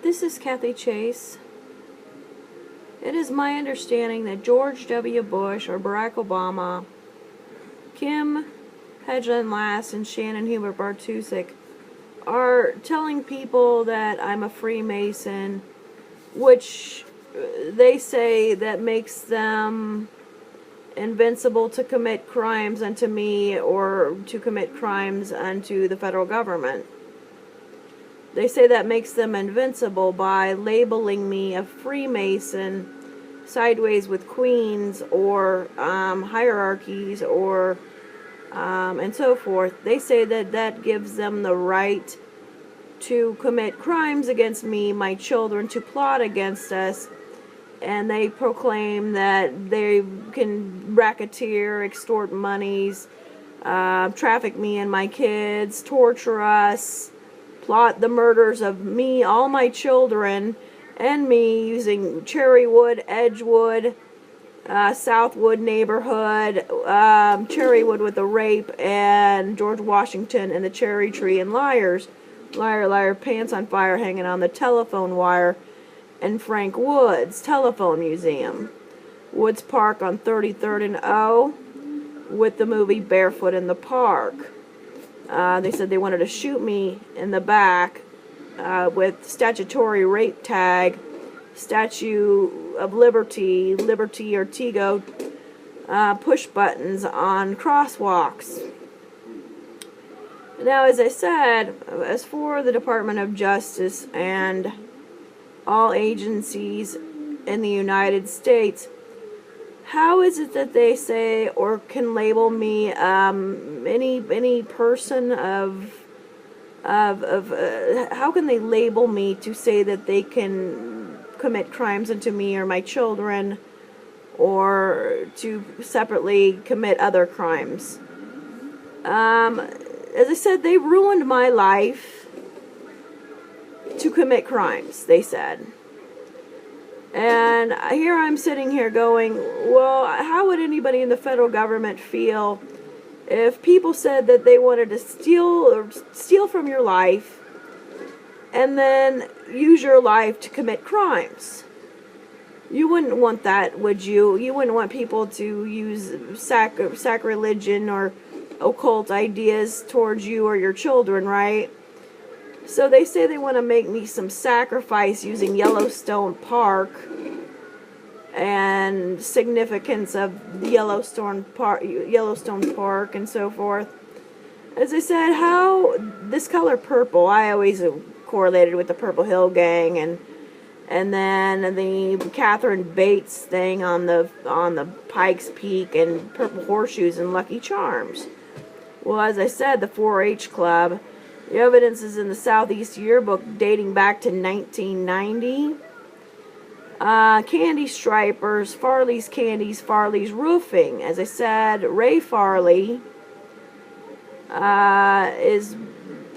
This is Kathy Chase. It is my understanding that George W. Bush or Barack Obama, Kim Hedlund Lass, and Shannon Hubert Bartusek are telling people that I'm a Freemason, which they say that makes them invincible to commit crimes unto me or to commit crimes unto the federal government. They say that makes them invincible by labeling me a Freemason, sideways with queens or hierarchies or and so forth. They say that that gives them the right to commit crimes against me, my children, to plot against us, and they proclaim that they can racketeer, extort monies, traffic me and my kids, torture us, plot the murders of me, all my children, and me using Cherrywood, Edgewood, Southwood neighborhood, Cherrywood with the rape, and George Washington and the cherry tree, and liars, liar, liar, pants on fire hanging on the telephone wire, and Frank Woods Telephone Museum, Woods Park on 33rd and O, with the movie Barefoot in the Park. They said they wanted to shoot me in the back with statutory rape tag, Statue of Liberty, Liberty Ortego, push buttons on crosswalks. Now, as I said, as for the Department of Justice and all agencies in the United States, how is it that they say or can label me any person of how can they label me to say that they can commit crimes unto me or my children, or to separately commit other crimes? As I said, they ruined my life to commit crimes, they said. And here I'm sitting here going, well, how would anybody in the federal government feel if people said that they wanted to steal from your life and then use your life to commit crimes? You wouldn't want that, would you? You wouldn't want people to use sacrilegion or occult ideas towards you or your children, right? So they say they want to make me some sacrifice using Yellowstone Park and significance of Yellowstone Park and so forth. As I said, how this color purple, I always correlated with the Purple Hill Gang, and then the Catherine Bates thing on the Pikes Peak, and Purple Horseshoes and Lucky Charms. Well, as I said, the 4-H Club. The evidence is in the Southeast Yearbook dating back to 1990. Candy Stripers, Farley's Candies, Farley's Roofing. As I said, Ray Farley is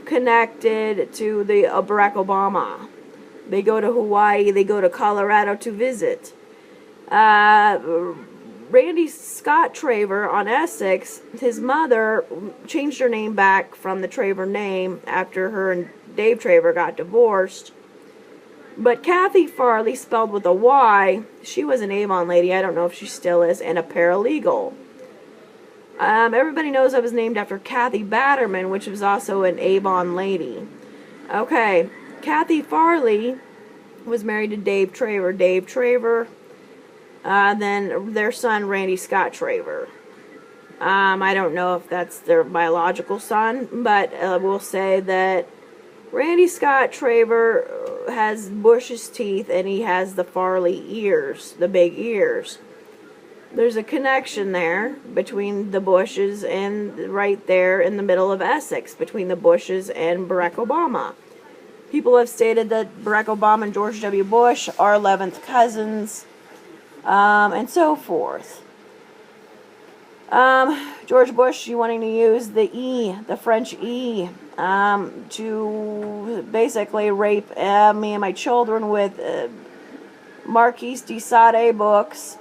connected to the Barack Obama. They go to Hawaii, they go to Colorado to visit. Randy Scott Traver on Essex, his mother changed her name back from the Traver name after her and Dave Traver got divorced. But Kathi Farley, spelled with a Y, she was an Avon lady, I don't know if she still is, and a paralegal. Everybody knows I was named after Kathy Batterman, which was also an Avon lady. Okay, Kathi Farley was married to Dave Traver. Dave Traver, then their son, Randy Scott Traver. I don't know if that's their biological son, but we'll say that Randy Scott Traver has Bush's teeth, and he has the Farley ears, the big ears. There's a connection there between the Bushes and right there in the middle of Essex, between the Bushes and Barack Obama. People have stated that Barack Obama and George W. Bush are 11th cousins, and so forth. George Bush, you wanting to use the E, the French E, to basically rape me and my children with Marquis de Sade books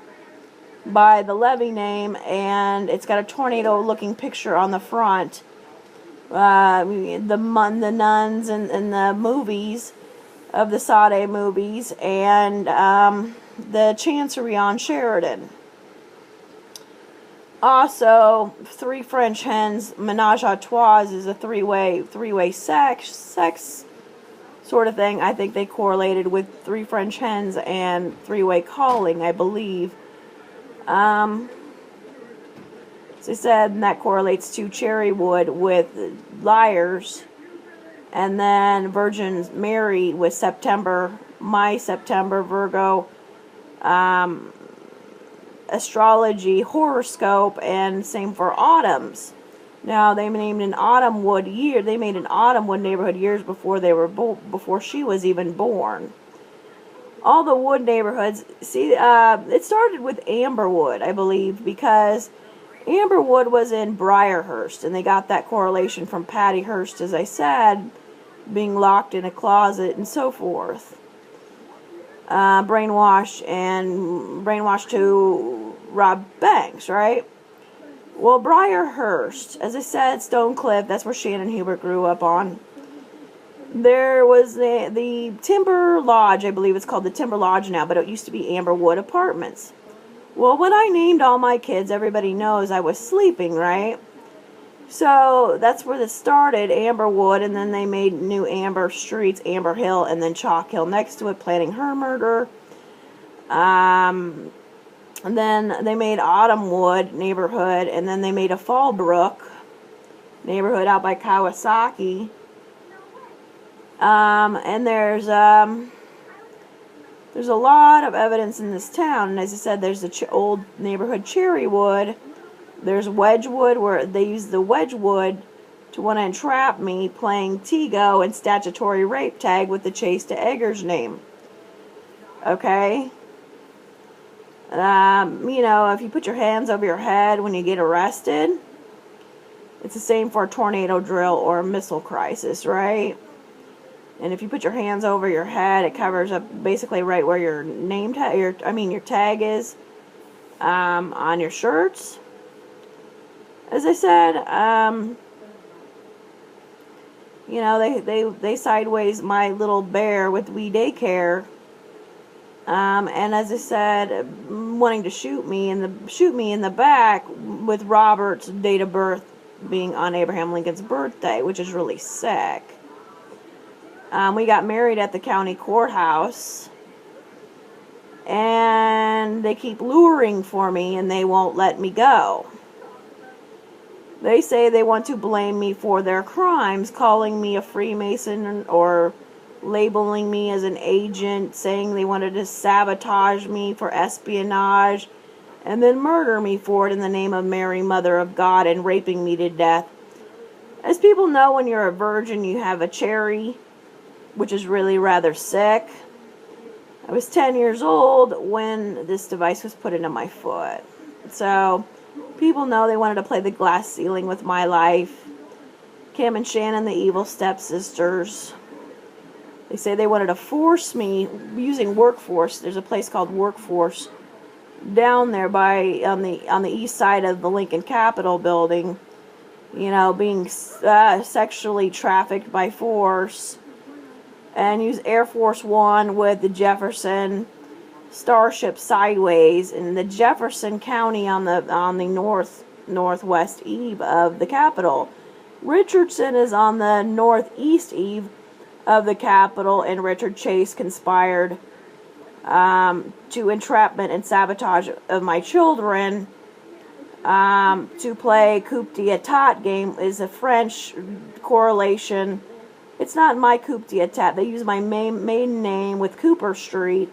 by the Levy name, and it's got a tornado-looking picture on the front. The nuns and the movies of the Sade movies, and the Chancery on Sheridan. Also, Three French Hens, Menage a Trois is a three-way sex sort of thing. I think they correlated with Three French Hens and Three-Way Calling, I believe. As I said, and that correlates to Cherrywood with Liars, and then Virgin Mary with September, my September, Virgo, astrology, horoscope, and same for autumns. Now they named an Autumnwood year. They made an Autumnwood neighborhood years before they were before she was even born. All the wood neighborhoods. See, it started with Amberwood, I believe, because Amberwood was in Briarhurst, and they got that correlation from Patty Hearst, as I said, being locked in a closet and so forth. Brainwashed to rob banks, right? Well, Briarhurst, as I said, Stonecliff, that's where Shannon Hubert grew up on. There was the Timber Lodge, I believe it's called the Timber Lodge now, but it used to be Amberwood Apartments. Well, when I named all my kids, everybody knows I was sleeping, right? So that's where this started, Amberwood, and then they made new Amber Streets, Amber Hill, and then Chalk Hill next to it, planning her murder. And then they made Autumnwood neighborhood, and then they made a Fallbrook neighborhood out by Kawasaki. And there's a lot of evidence in this town, and as I said, there's the old neighborhood Cherrywood. There's Wedgwood, where they use the Wedgwood to want to entrap me, playing Tego and statutory rape tag with the Chase to Eggers name. Okay? If you put your hands over your head when you get arrested, it's the same for a tornado drill or a missile crisis, right? And if you put your hands over your head, it covers up basically right where your name tag, your tag is, on your shirts. As I said, they sideways my little bear with Wee Daycare, and as I said, wanting to shoot me in the back with Robert's date of birth being on Abraham Lincoln's birthday, which is really sick. We got married at the county courthouse, and they keep luring for me, and they won't let me go. They say they want to blame me for their crimes, calling me a Freemason or labeling me as an agent, saying they wanted to sabotage me for espionage, and then murder me for it in the name of Mary, Mother of God, and raping me to death. As people know, when you're a virgin, you have a cherry, which is really rather sick. I was 10 years old when this device was put into my foot. So, people know they wanted to play the glass ceiling with my life. Kim and Shannon, the evil stepsisters. They say they wanted to force me using Workforce. There's a place called Workforce down there on the east side of the Lincoln Capitol building. Being sexually trafficked by force. And use Air Force One with the Jefferson Starship sideways in the Jefferson County on the northwest eve of the Capitol. Richardson is on the northeast eve of the Capitol, and Richard Chase conspired to entrapment and sabotage of my children to play coup d'etat game is a French correlation. It's not my coup d'etat. They use my maiden name with Cooper Street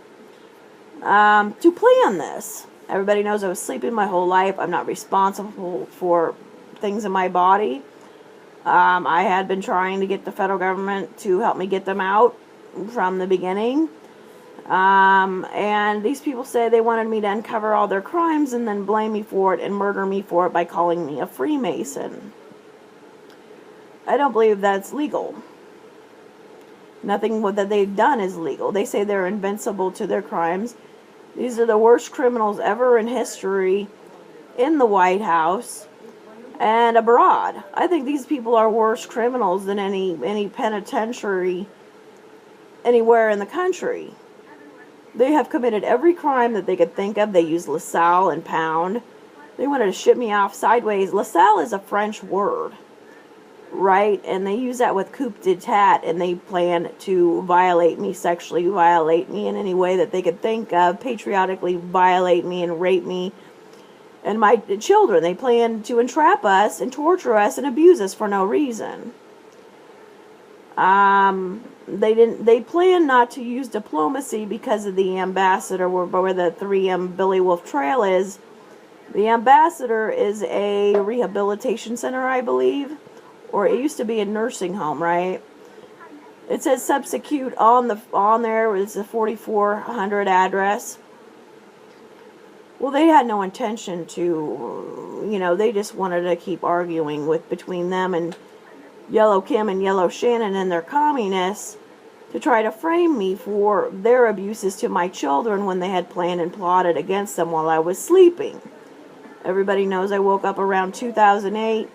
to plan this. Everybody knows I was sleeping my whole life. I'm not responsible for things in my body. I had been trying to get the federal government to help me get them out from the beginning. And these people say they wanted me to uncover all their crimes and then blame me for it and murder me for it by calling me a Freemason. I don't believe that's legal. Nothing that they've done is legal. They say they're invincible to their crimes. These are the worst criminals ever in history in the White House and abroad. I think these people are worse criminals than any penitentiary anywhere in the country. They have committed every crime that they could think of. They use LaSalle and pound. They wanted to ship me off sideways. LaSalle is a French word, right? And they use that with coup d'etat, and they plan to violate me, sexually violate me in any way that they could think of, patriotically violate me and rape me and my children. They plan to entrap us and torture us and abuse us for no reason. They plan not to use diplomacy because of the ambassador, where the 3M Billy Wolf Trail is. The ambassador is a rehabilitation center, I believe, or it used to be a nursing home, right? It says substitute on there. It's a 4400 address. Well, they had no intention to, they just wanted to keep arguing between them and Yellow Kim and Yellow Shannon and their communists to try to frame me for their abuses to my children when they had planned and plotted against them while I was sleeping. Everybody knows I woke up around 2008.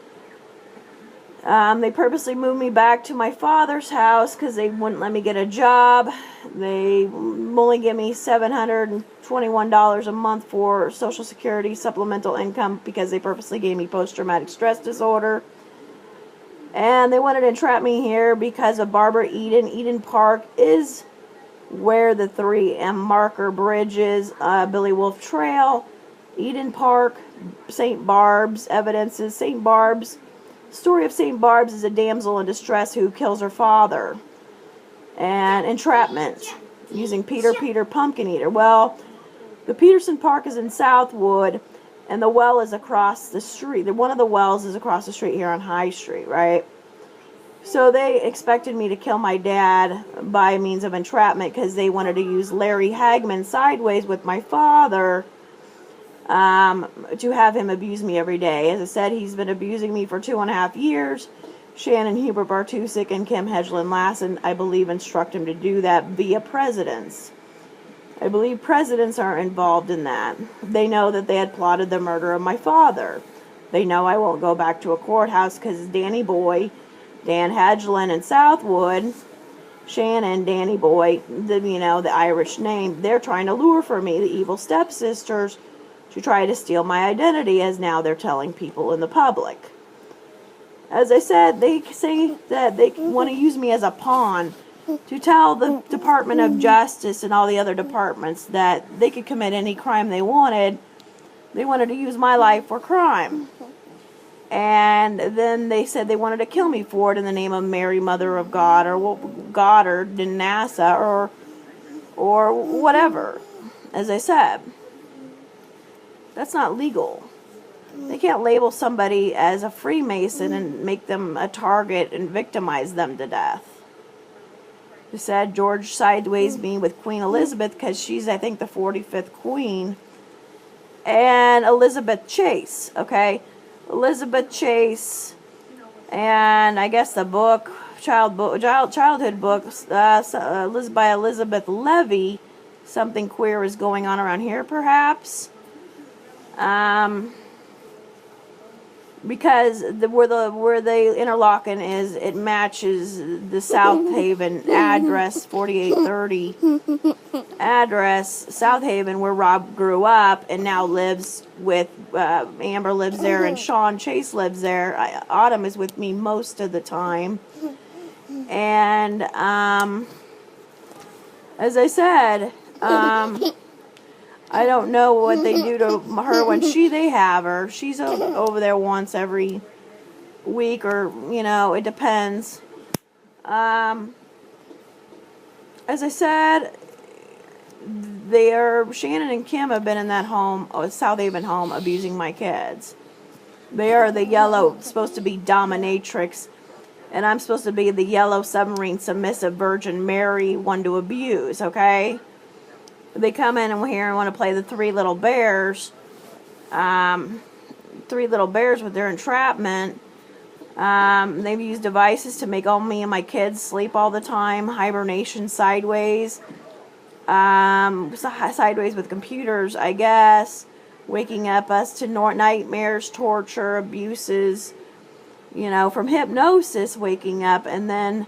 They purposely moved me back to my father's house because they wouldn't let me get a job. They only give me $721 a month for Social Security supplemental income because they purposely gave me post-traumatic stress disorder. And they wanted to entrap me here because of Barbara Eden. Eden Park is where the 3M marker bridge is. Billy Wolf Trail, Eden Park, St. Barb's, evidences. St. Barb's. Story of St. Barb's is a damsel in distress who kills her father. And entrapment using Peter Pumpkin Eater. Well, the Peterson Park is in Southwood, and the well is across the street. One of the wells is across the street here on High Street, right? So they expected me to kill my dad by means of entrapment because they wanted to use Larry Hagman sideways with my father to have him abuse me every day. As I said, he's been abusing me for 2.5 years. Shannon Hubert Bartusek and Kim Hedgeland Lassen, I believe, instruct him to do that via presidents. I believe presidents are involved in that. They know that they had plotted the murder of my father. They know I won't go back to a courthouse because Danny Boy, Dan Hedgeland in Southwood, Shannon, Danny Boy, the Irish name, they're trying to lure for me, the evil stepsisters, to try to steal my identity, as now they're telling people in the public. As I said, they say that they want to use me as a pawn to tell the Department of Justice and all the other departments that they could commit any crime they wanted. They wanted to use my life for crime. And then they said they wanted to kill me for it in the name of Mary, Mother of God, or Goddard and NASA, or whatever. As I said, that's not legal. They can't label somebody as a Freemason and make them a target and victimize them to death. They said George sideways me with Queen Elizabeth because she's, I think, the 45th queen. And Elizabeth Chase, okay? Elizabeth Chase, and I guess the book, childhood books, by Elizabeth Levy. Something queer is going on around here, perhaps. Because where the interlocking is, it matches the South Haven address, 4830 address, South Haven, where Rob grew up and now lives with, Amber lives there and Sean Chase lives there. Autumn is with me most of the time. And, as I said, I don't know what they do to her when they have her. She's over there once every week, or, it depends. As I said, Shannon and Kim have been in that home, South Haven home, abusing my kids. They are the yellow, supposed to be dominatrix, and I'm supposed to be the yellow submarine submissive Virgin Mary one to abuse, okay? They come in and here and want to play the Three Little Bears. Three Little Bears with their entrapment. They've used devices to make all me and my kids sleep all the time. Hibernation sideways. Sideways with computers, I guess. Waking up us to nightmares, torture, abuses. From hypnosis waking up. And then